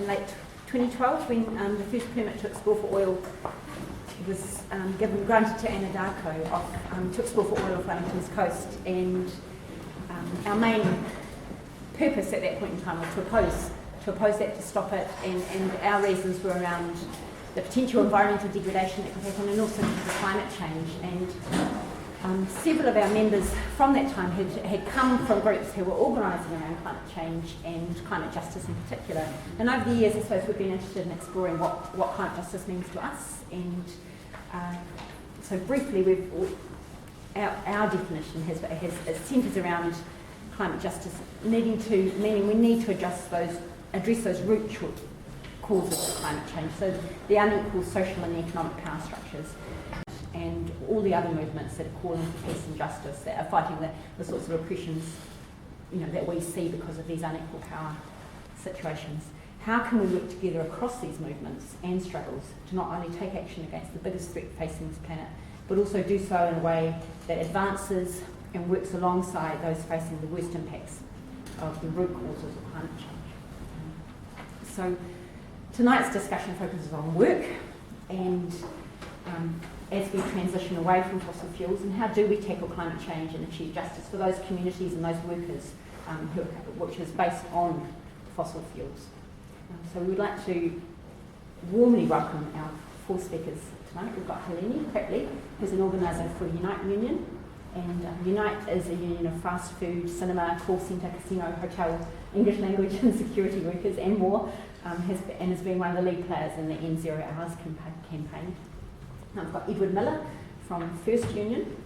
late 2012 when the first permit to explore for oil was granted to Aotearoa to explore for oil off Wellington's coast, and our main purpose at that point in time was to oppose that, to stop it, and our reasons were around the potential environmental degradation that could happen, and also because of climate change. And several of our members from that time had come from groups who were organising around climate change and climate justice in particular. And over the years, I suppose we've been interested in exploring what climate justice means to us. And so briefly, our definition has centres around climate justice meaning we need to address those root causes of climate change. So the unequal social and economic power structures, and all the other movements that are calling for peace and justice, that are fighting the sorts of oppressions, that we see because of these unequal power situations. How can we work together across these movements and struggles to not only take action against the biggest threat facing this planet, but also do so in a way that advances and works alongside those facing the worst impacts of the root causes of climate change? So tonight's discussion focuses on work and as we transition away from fossil fuels, and how do we tackle climate change and achieve justice for those communities and those workers which is based on fossil fuels. So we would like to warmly welcome our 4 speakers tonight. We've got Heleyni, Pratley, who's an organiser for Unite Union, and Unite is a union of fast food, cinema, call centre, casino, hotel, English language and security workers and more, and has been one of the lead players in the End Zero Hours campaign. We've got Edward Millar from First Union,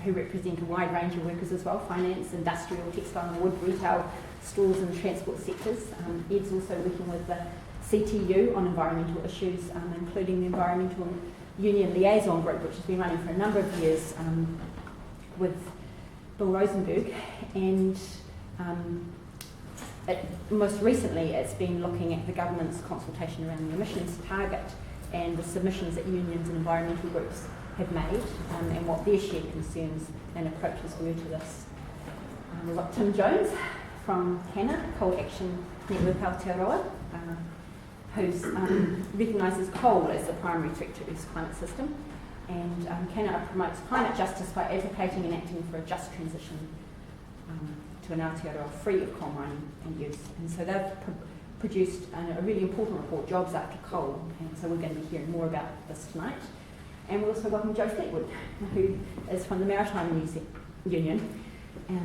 who represent a wide range of workers as well, finance, industrial, textile and wood, retail, stores and transport sectors. Ed's also working with the CTU on environmental issues, including the Environmental Union Liaison Group, which has been running for a number of years with Bill Rosenberg, and most recently it's been looking at the government's consultation around the emissions target and the submissions that unions and environmental groups have made, and what their shared concerns and approaches were to this. We've got Tim Jones from CANA, Coal Action Network Aotearoa, who recognises coal as the primary threat to Earth's climate system, and CANA promotes climate justice by advocating and acting for a just transition to an Aotearoa free of coal mining and use. And so they've produced a really important report, Jobs After Coal, and so we're going to be hearing more about this tonight. And we also welcome Joe Fleetwood, who is from the Maritime Union, and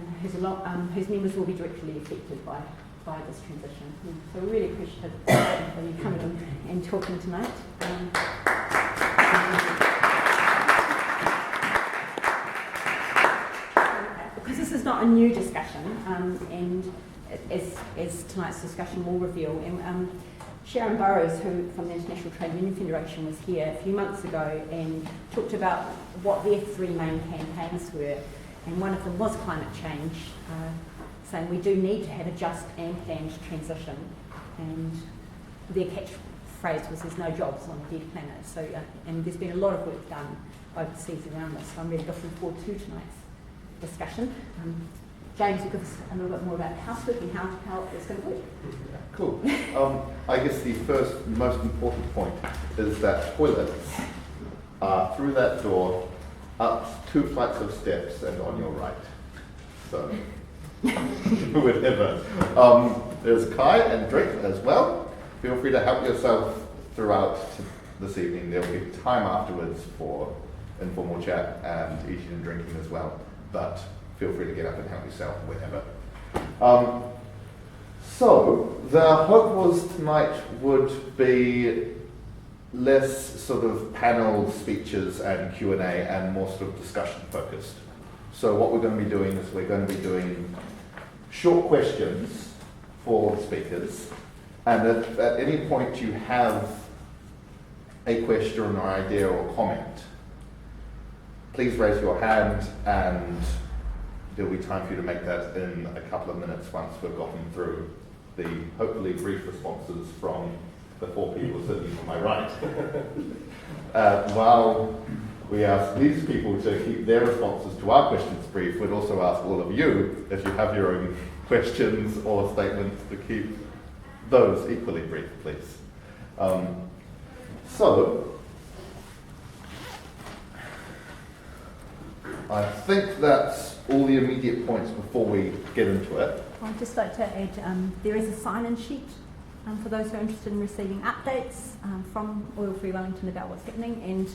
whose members will be directly affected by this transition. So we're really appreciative of you coming and talking tonight. Because this is not a new discussion, and as tonight's discussion will reveal, and Sharon Burrows, who from the International Trade Union Federation, was here a few months ago and talked about what their 3 main campaigns were, and one of them was climate change, saying we do need to have a just and planned transition, and their catchphrase was there's no jobs on a dead planet. So, and there's been a lot of work done overseas around this, so I'm really looking forward to tonight's discussion. James will give us a little bit more about housework and how it's going to work. Cool. I guess the first, most important point is that toilets are through that door, up 2 flights of steps and on your right. So, whatever. There's Kai and drink as well. Feel free to help yourself throughout this evening. There'll be time afterwards for informal chat and eating and drinking as well. But feel free to get up and help yourself whenever. So, the hope was tonight would be less sort of panel speeches and Q&A and more sort of discussion focused. So what we're going to be doing is we're going to be doing short questions for the speakers, and if at any point you have a question or idea or comment, please raise your hand and there'll be time for you to make that in a couple of minutes once we've gotten through the hopefully brief responses from the 4 people sitting to my right. While we ask these people to keep their responses to our questions brief, we'd also ask all of you, if you have your own questions or statements, to keep those equally brief, please. So, I think that's all the immediate points before we get into it. I'd just like to add, there is a sign-in sheet for those who are interested in receiving updates from Oil Free Wellington about what's happening. And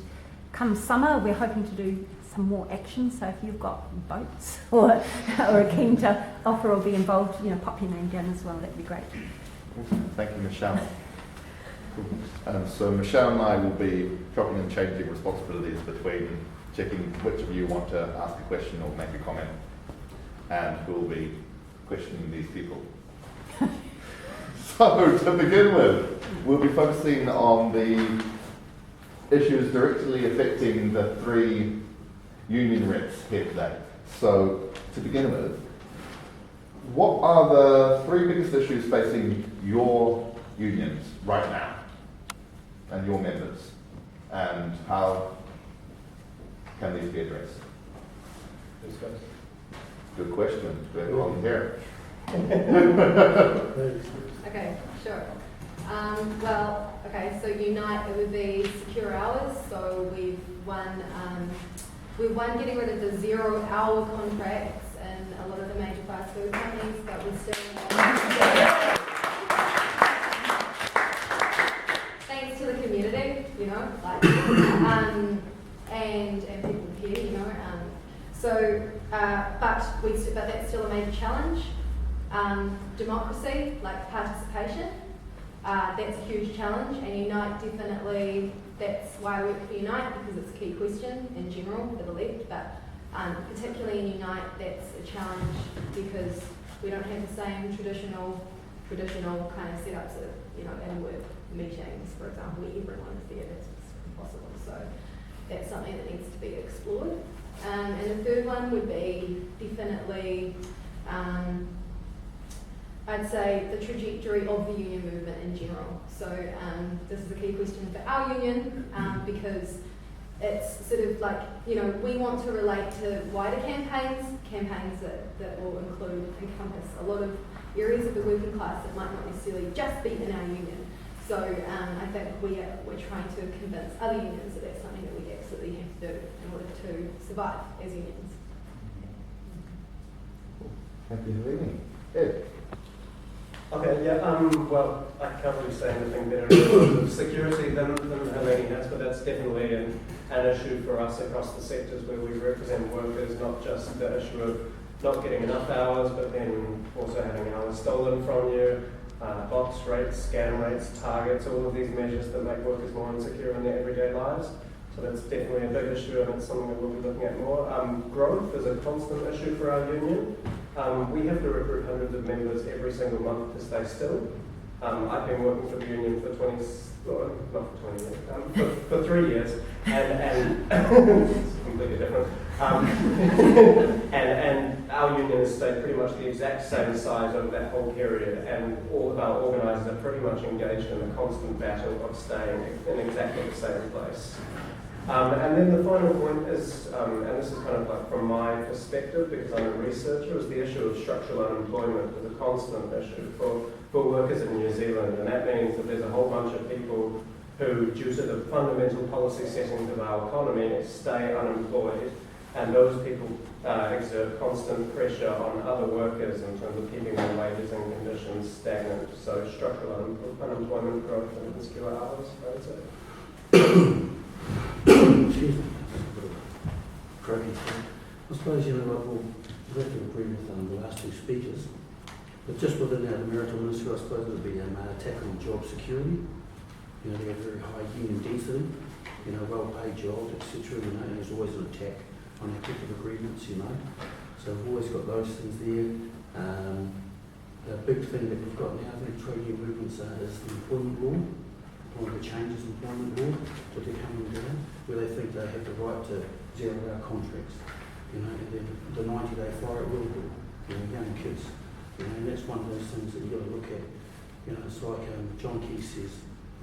come summer, we're hoping to do some more action. So if you've got boats or are keen to offer or be involved, pop your name down as well. That'd be great. Thank you, Michelle. So Michelle and I will be chopping and changing responsibilities between checking which of you want to ask a question or make a comment, and who will be questioning these people. So, to begin with, we'll be focusing on the issues directly affecting the 3 union reps here today. So, to begin with, what are the 3 biggest issues facing your unions right now and your members, and how can these be addressed? Good question. Good volunteer. Okay, sure. So Unite, it would be secure hours. So we've won getting rid of the 0-hour contracts in a lot of the major fast food companies, but we still thanks to the community, and people here, but that's still a major challenge. Democracy, like participation, that's a huge challenge, and Unite definitely, that's why I work for Unite, because it's a key question in general for the left, but particularly in Unite, that's a challenge because we don't have the same traditional kind of setups of, in work meetings, for example, where everyone is there. That's impossible. So that's something that needs to be explored. And the third one would be definitely, I'd say, the trajectory of the union movement in general. So this is a key question for our union because it's sort of like, we want to relate to wider campaigns that will encompass a lot of areas of the working class that might not necessarily just be in our union. So I think we're trying to convince other unions that that's something that we absolutely have to do in order to survive as unions. Thank you, Heleyni. Ed? Okay, well, I can't really say anything better in terms of security than Heleyni has, but that's definitely an issue for us across the sectors where we represent workers, not just the issue of not getting enough hours, but then also having hours stolen from you, box rates, scam rates, targets, all of these measures that make workers more insecure in their everyday lives. So that's definitely a big issue, and it's something that we'll be looking at more. Growth is a constant issue for our union. We have to recruit hundreds of members every single month to stay still. I've been working for the union for 20 years, for 3 years, and it's completely different. And our union has stayed pretty much the exact same size over that whole period, and all of our organisers are pretty much engaged in a constant battle of staying in exactly the same place. And then the final point is, and this is kind of like from my perspective, because I'm a researcher, is the issue of structural unemployment is a constant issue for workers in New Zealand, and that means that there's a whole bunch of people who, due to the fundamental policy settings of our economy, stay unemployed, and those people exert constant pressure on other workers in terms of keeping their wages and conditions stagnant. So structural unemployment, growth, and insecure hours, I would say. Excuse me. Croaky. I suppose, I will have to agree with the last 2 speakers. But just within the maritime industry, I suppose there would be an attack on job security. They have very high union density, well-paid jobs, etc. And there's always an attack on our collective agreements, So we've always got those things there. The big thing that we've got now, the trade union movements, is the employment law. One of the changes in employment law that they're coming down, where they think they have the right to 0-hour contracts, and then the 90-day fire at will, young kids, and that's one of those things that you've got to look at. It's like John Key says,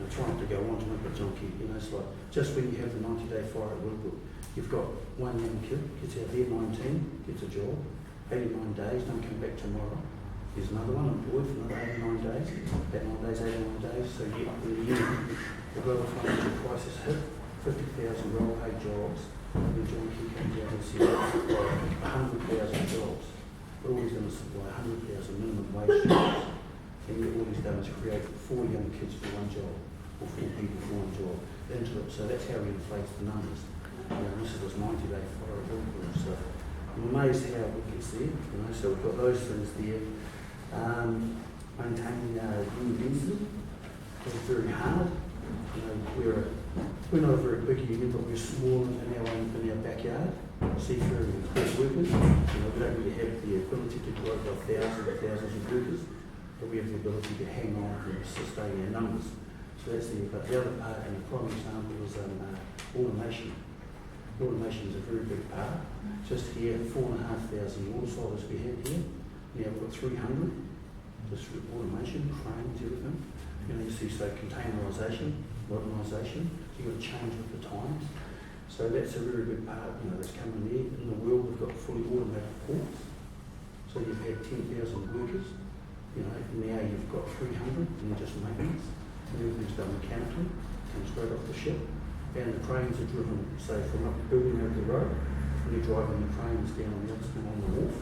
trying to go on to it, but John Key, it's like just when you have the 90-day fire at will, you've got one young kid, gets out there 19, gets a job, 89 days, don't come back tomorrow, Here's another one, employed for another 89 days. 89 days. So in the year, the global financial crisis hit, 50,000 well-paid jobs. And John Key came down and said, supply 100,000 jobs. But all he's done is supply 100,000 minimum wage jobs. And yet all he's done is create 4 young kids for one job, or 4 people for one job. So that's how he inflates the numbers. This is his 90-day fire bill. So I'm amazed how we gets there. So we've got those things there. Maintaining union density is very hard. We're not a very big union, but we're small in our backyard. Seafaring and port workers. We don't really have the ability to grow by thousands of workers, but we have the ability to hang on and sustain our numbers. So that's the. But the other part, and the prime example, is automation. Automation is a very big part. Just here, 4,500 water siders we have here. Now we've got 300. Just with automation, cranes, everything. You see, so containerisation, modernisation. So you've got to change with the times. So that's a very big part, that's coming there. In the world, we've got fully automated ports. So you've had 10,000 workers. Now you've got 300 and just maintenance. And everything's done mechanically, comes straight off the ship. And the trains are driven, say, from up the building over the road, and you're driving the trains down on the wharf.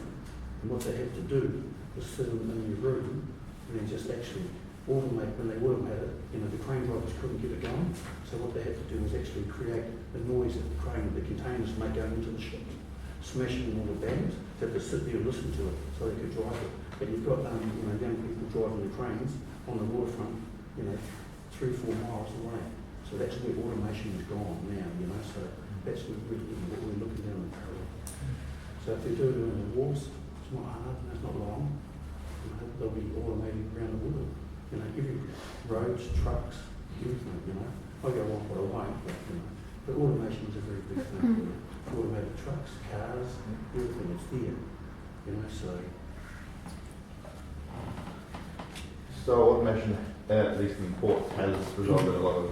And what they have to do is sit in your room and then just actually automate. When they automate it, the crane drivers couldn't get it going. So what they have to do is actually create the noise that the containers make going into the ship, smashing all the bags. They have to sit there and listen to it so they could drive it. But you've got young people driving the trains on the waterfront, 3-4 miles away. So that's where automation has gone now, so that's what we're looking down the parallel. So if they do it in the wharves, it's not hard and it's not long. They'll be automated around the world. Every roads, trucks, everything, I go on what I won't, but automation is a very big thing. Automated trucks, cars, everything is there, So automation, at least in ports, has resulted in a lot of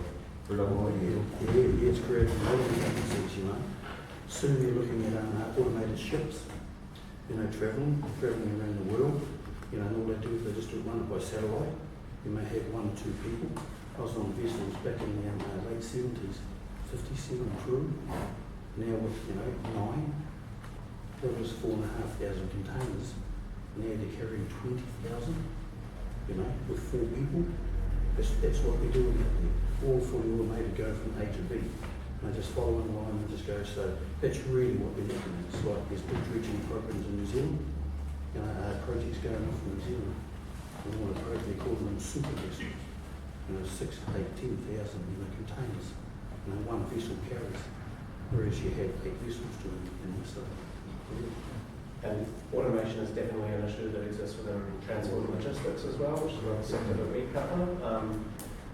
redundancy. Yeah, it's created a lot of redundancies, Soon we're looking at automated ships, travelling around the world, and all they do is they just run it by satellite. You may have 1 or 2 people. I was on vessels back in the late 70s, 57 crew. Now with 9, there was 4,500 containers. Now they're carrying 20,000. With 4 people. That's what we're doing out there. All fully automated, go from A to B. And they just follow in line and just go. So that's really what we're looking at. It's like there's big dredging programs in New Zealand. Projects going on from New Zealand. We want a project, they call them super vessels. 6, 8, 10,000 containers. One vessel carries. Whereas you have 8 vessels doing stuff. And automation is definitely an issue that exists within transport and logistics as well, which is another sector that we cover.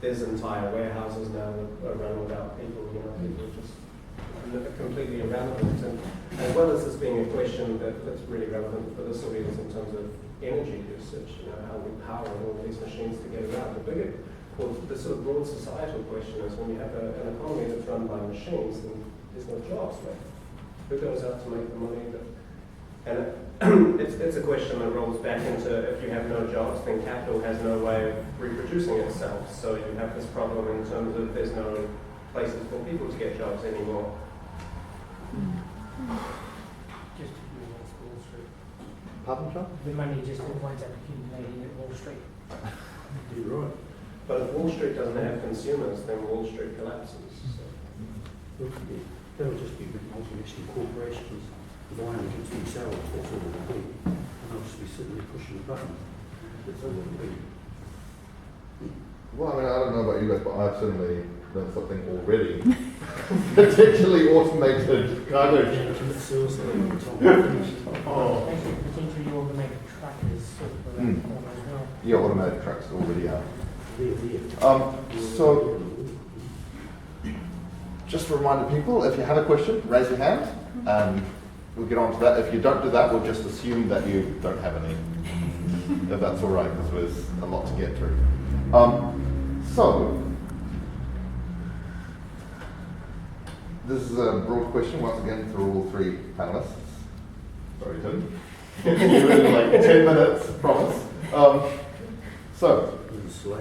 There's entire warehouses now that are run without people, people are just completely irrelevant. And as well as this being a question that's really relevant for this audience in terms of energy usage, how we power all these machines to get around. The sort of broad societal question is when you have an economy that's run by machines, then there's no jobs left. Who goes out to make the money and it's a question that rolls back into if you have no jobs, then capital has no way of reproducing itself. So you have this problem in terms of there's no places for people to get jobs anymore. Just Wall Street. Pardon, John? The money just all winds up accumulating at Wall Street. You're right. But if Wall Street doesn't have consumers, then Wall Street collapses. So. That would just be big multinational corporations buying against themselves. That's all it would be. And I'll just be sitting there pushing a button. That's all it would be. Well, I don't know about you guys, but I've certainly done something already. Potentially automated garbage. Oh. Potentially you automated truckers sort of around the corner as well. Yeah, automated trucks already are. Yeah. So, just to remind people, if you have a question, raise your hand, and we'll get on to that. If you don't do that, we'll just assume that you don't have any, if that's all right, because there's a lot to get through. So, this is a broad question, once again, for all 3 panelists. Sorry, Tim. Like 10 minutes, promise. So, Sway.